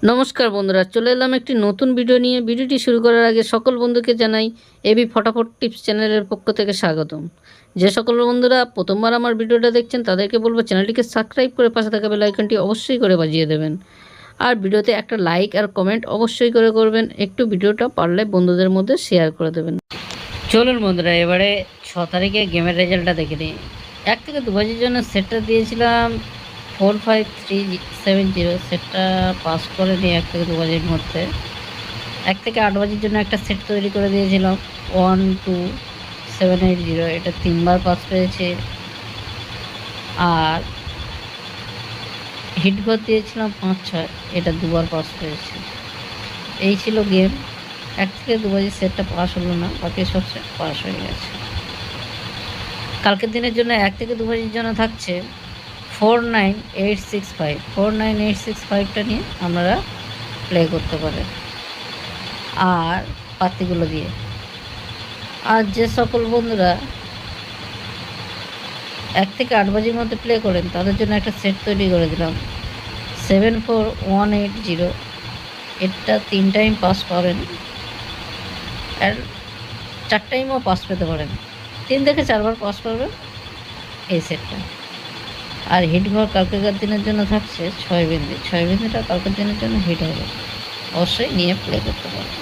নমস্কার বন্ধুরা, চলে এলাম একটি নতুন ভিডিও নিয়ে। ভিডিওটি শুরু করার আগে সকল বন্ধুকে জানাই এবি ফটাফট টিপস চ্যানেলের পক্ষ থেকে স্বাগতম। যে সকল বন্ধুরা প্রথমবার আমার ভিডিওটা দেখছেন তাদেরকে বলবো চ্যানেলটিকে সাবস্ক্রাইব করে পাশে থাকা বেল আইকনটি অবশ্যই করে বাজিয়ে দেবেন। আর ভিডিওতে একটা লাইক আর কমেন্ট অবশ্যই করে করবেন। একটু ভিডিওটা পারলে বন্ধুদের মধ্যে শেয়ার করে দেবেন। চলুন বন্ধুরা, এবারে 6 তারিখে গেমের রেজাল্টটা দেখে নিই। 1 থেকে 2 বাজির জন্য সেটটা দিয়েছিলাম 45370, সেটটা পাস করে নিয়ে 1 থেকে 2 বাজির মধ্যে। 1 থেকে 8 বাজির জন্য একটা সেট তৈরি করে দিয়েছিলাম 12780, এটা 3বার পাস পেয়েছে। আর হিট ঘর দিয়েছিলাম 5-6, এটা 2বার পাস পেয়েছে। এই ছিল গেম। 1 থেকে 2 বাজির সেটটা পাস হলো না, বাকি সব সেট পাস হয়ে গেছে। কালকের দিনের জন্য 1 থেকে 2 বাজির জন্য থাকছে 49865 নিয়ে আমরা প্লে করতে পারেন আর পাতিগুলো দিয়ে। আর যে সকল বন্ধুরা 1 থেকে 8 বাজির মধ্যে প্লে করেন তাদের জন্য একটা সেট তৈরি করে দিলাম 74180, এটা 3 টাইম পাস পাবেন আর 4 টাইমও পাস পেতে পারেন। 3 থেকে 4বার পাস পাবেন এই সেটটা। আর হিট ঘর কালকেকার দিনের জন্য থাকছে 6 বিন্দু, 6 বিন্দুটা কালকের দিনের জন্য হিট হবে, অবশ্যই নিয়ে প্লে করতে পারবেন।